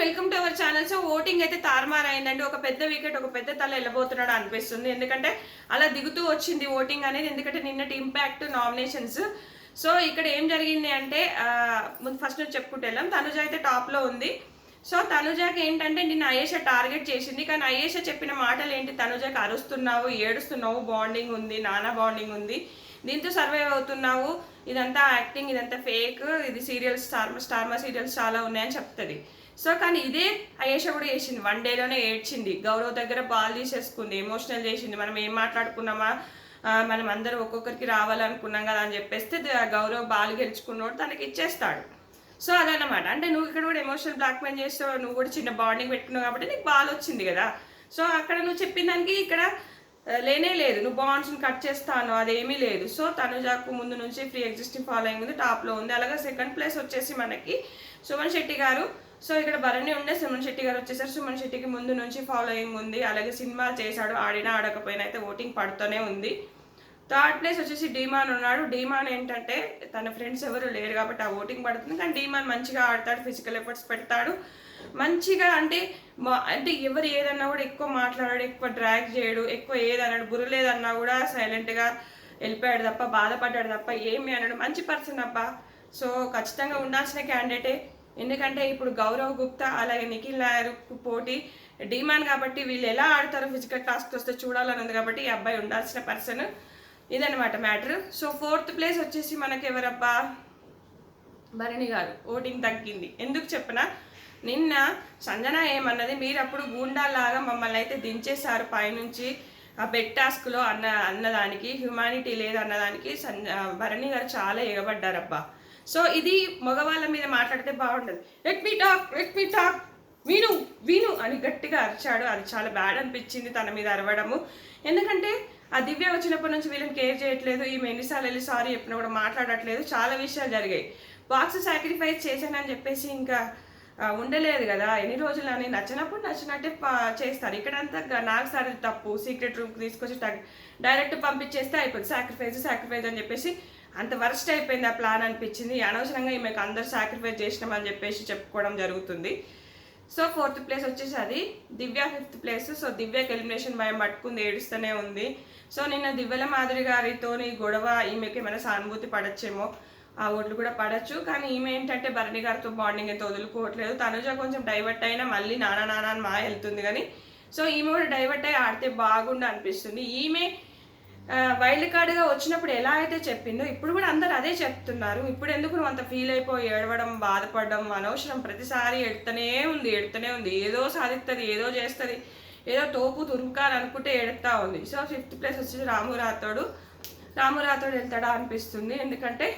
Welcome to our channel. So voting అయితే తారుమారు అయిందండి. ఒక పెద్ద వికెట్ ఒక పెద్ద తల వెళ్ళబోతున్నాడు అనిపిస్తుంది. ఎందుకంటే అలా దిగుతూ వచ్చింది ఓటింగ్ అనేది. ఎందుకంటే నిన్నటి ఇంపాక్ట్ నామినేషన్స్. సో ఇక్కడ ఏం జరిగింది అంటే ముందు ఫస్ట్ నుంచి చెప్పుకుంటూ వెళ్ళాం. తనుజ అయితే టాప్లో ఉంది. సో తనుజకి ఏంటంటే నిన్న అయేషా టార్గెట్ చేసింది. కానీ అయేషా చెప్పిన మాటలు ఏంటి, తనుజకి అరుస్తున్నావు, ఏడుస్తున్నావు, బాండింగ్ ఉంది, నానా బాండింగ్ ఉంది, దీంతో సర్వైవ్ అవుతున్నావు, ఇదంతా యాక్టింగ్, ఇదంతా ఫేక్, ఇది సీరియల్స్ స్టార్మా సీరియల్స్ చాలా ఉన్నాయని చెప్తుంది. సో కానీ ఇదే అయేషా కూడా చేసింది. 1 డేలోనే ఏడ్చింది, గౌరవ్ దగ్గర బాల్ తీసేసుకుంది, ఎమోషనల్ చేసింది. మనం ఏం మాట్లాడుకున్నామా, మనం అందరూ ఒక్కొక్కరికి రావాలనుకున్నాం కదా అని చెప్పేస్తే గౌరవ్ బాల్ గెలుచుకున్నోడు తనకి ఇచ్చేస్తాడు. సో అదన్నమాట. అంటే నువ్వు ఇక్కడ కూడా ఎమోషనల్ బ్లాక్మెయిల్ చేస్తావు, నువ్వు కూడా చిన్న బాండింగ్ పెట్టుకున్నావు కాబట్టి నీకు బాల్ వచ్చింది కదా. సో అక్కడ నువ్వు చెప్పిన దానికి ఇక్కడ లేనే లేదు. నువ్వు బాండ్స్ని కట్ చేస్తాను అదేమీ లేదు. సో తనుజాకు ముందు నుంచి ఫ్రీ ఎగ్జిస్టింగ్ ఫాలోయింగ్ ఉంది, టాప్లో ఉంది. అలాగే సెకండ్ ప్లేస్ వచ్చేసి మనకి సుమన్ శెట్టి గారు. సో ఇక్కడ భరణి ఉండే, సుమన్ శెట్టి గారు వచ్చేసారు. సుమన్ శెట్టికి ముందు నుంచి ఫాలోయింగ్ ఉంది. అలాగే సినిమా చేశాడు, ఆడినా ఆడకపోయినా అయితే ఓటింగ్ పడుతూనే ఉంది. థర్డ్ ప్లేస్ వచ్చేసి డీమాన్ ఉన్నాడు. డీమాన్ ఏంటంటే తన ఫ్రెండ్స్ ఎవరు లేరు కాబట్టి ఆ ఓటింగ్ పడుతుంది. కానీ డీమాన్ మంచిగా ఆడతాడు, ఫిజికల్ ఎఫర్ట్స్ పెడతాడు మంచిగా. అంటే ఎవరు ఏదన్నా కూడా ఎక్కువ మాట్లాడాడు, ఎక్కువ డ్రాగ్ చేయడు, ఎక్కువ ఏదన్నాడు, బుర్రలేదన్నా కూడా సైలెంట్గా వెళ్ళిపోయాడు తప్ప, బాధపడ్డాడు తప్ప ఏమి అన్నాడు. మంచి పర్సన్ అబ్బా. సో ఖచ్చితంగా ఉండాల్సిన క్యాండిడేటే. ఎందుకంటే ఇప్పుడు గౌరవ్ గుప్తా అలాగే నిఖిల్ నాయర్ పోటీ డీమాన్ కాబట్టి వీళ్ళు ఎలా ఆడతారో ఫిజికల్ టాస్క్ వస్తే చూడాలని ఉంది కాబట్టి ఈ అబ్బాయి ఉండాల్సిన పర్సన్. ఇదనమాట మ్యాటర్. సో ఫోర్త్ ప్లేస్ వచ్చేసి మనకి ఎవరబ్బా, భరణి గారు. ఓటింగ్ తగ్గింది. ఎందుకు చెప్పనా, నిన్న సంజన ఏమన్నది, మీరు అప్పుడు గూండాలాగా మమ్మల్ని అయితే దించేశారు పైనుంచి ఆ బెడ్ టాస్క్లో అన్నదానికి, హ్యూమానిటీ లేదు అన్నదానికి భరణి గారు చాలా ఎగబడ్డారబ్బా. సో ఇది మగవాళ్ళ మీద మాట్లాడితే బాగుండదు. లెట్ మీ టాక్ విను విను అని గట్టిగా అరిచాడు. అది చాలా బ్యాడ్ అనిపించింది తన మీద అరవడము. ఎందుకంటే ఆ దివ్య వచ్చినప్పటి నుంచి వీళ్ళని కేర్ చేయట్లేదు. ఈమె ఎన్నిసార్లు వెళ్ళి సారీ చెప్పినా కూడా మాట్లాడట్లేదు. చాలా విషయాలు జరిగాయి. బాక్స్ సాక్రిఫైస్ చేశానని చెప్పేసి ఇంకా ఉండలేదు కదా ఎన్ని రోజులు అని. నచ్చినప్పుడు నచ్చినట్టే చేస్తారు. ఇక్కడంతా నాకు సారి తప్పు, సీక్రెట్ రూమ్కి తీసుకొచ్చి డైరెక్ట్ పంపించేస్తే అయిపోతుంది. సాక్రిఫైస్ అని చెప్పేసి అంత వర్స్ట్ అయిపోయింది ఆ ప్లాన్ అనిపించింది. అనవసరంగా ఈమెకు అందరు సాక్రిఫైస్ చేసినామని చెప్పేసి చెప్పుకోవడం జరుగుతుంది. సో ఫోర్త్ ప్లేస్ వచ్చేసి అది దివ్య. Fifth place. సో దివ్యకి ఎలిమినేషన్ భయం పట్టుకుంది, ఏడుస్తూనే ఉంది. సో నిన్న దివ్యల మాదిరి గారితో గొడవ, ఈమెకి ఏమైనా సానుభూతి పడచ్చేమో, ఆ ఓట్లు కూడా పడచ్చు. కానీ ఈమె ఏంటంటే భరణి గారితో బాండింగ్ అయితే వదులుకోవట్లేదు. తనుజ కొంచెం డైవర్ట్ అయినా మళ్ళీ నానా అని మా వెళ్తుంది కానీ, సో ఈమె కూడా డైవర్ట్ అయ్యి ఆడితే బాగుండు అనిపిస్తుంది. ఈమె వైల్డ్ కార్డ్గా వచ్చినప్పుడు ఎలా అయితే చెప్పిందో ఇప్పుడు కూడా అందరు అదే చెప్తున్నారు. ఇప్పుడు ఎందుకు నువ్వు అంత ఫీల్ అయిపోయి ఏడవడం, బాధపడడం అనవసరం. ప్రతిసారి ఎడుతూనే ఉంది. ఏదో సాధిస్తుంది, ఏదో చేస్తుంది, ఏదో తోపు తురుముకాని అనుకుంటే ఏడుతూ ఉంది. సో ఫిఫ్త్ ప్లేస్ వచ్చేసి రాము రాథోడ్ వెళ్తాడా అనిపిస్తుంది. ఎందుకంటే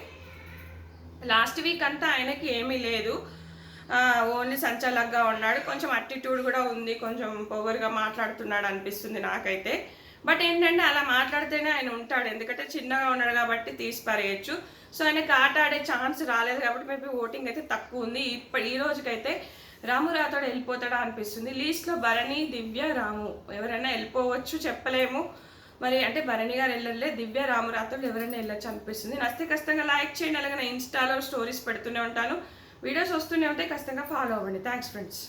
లాస్ట్ వీక్ అంతా ఆయనకి ఏమీ లేదు, ఓన్లీ సంచాలకుగా ఉన్నాడు. కొంచెం అటిట్యూడ్ కూడా ఉంది, కొంచెం పొగరుగా మాట్లాడుతున్నాడు అనిపిస్తుంది నాకైతే. బట్ ఏంటంటే అలా మాట్లాడితేనే ఆయన ఉంటాడు. ఎందుకంటే చిన్నగా ఉన్నాడు కాబట్టి తీసి పారేయచ్చు. సో ఆయనకి ఆట ఆడే ఛాన్స్ రాలేదు కాబట్టి మేబీ ఓటింగ్ అయితే తక్కువ ఉంది. ఈ రోజుకైతే రాము రాథోడ్ వెళ్ళిపోతాడా అనిపిస్తుంది. లీస్ట్లో భరణి, దివ్య, రాము ఎవరైనా వెళ్ళిపోవచ్చు, చెప్పలేము. మరి అంటే భరణి గారు వెళ్ళలే, దివ్య, రాము రాథోడ్ ఎవరైనా వెళ్ళొచ్చు అనిపిస్తుంది. నచ్చితే ఖచ్చితంగా లైక్ చేయండి. అలాగే ఇన్స్టాలో స్టోరీస్ పెడుతూనే ఉంటాను, వీడియోస్ వస్తూనే ఉంటాయి, ఖచ్చితంగా ఫాలో అవ్వండి. Thanks friends.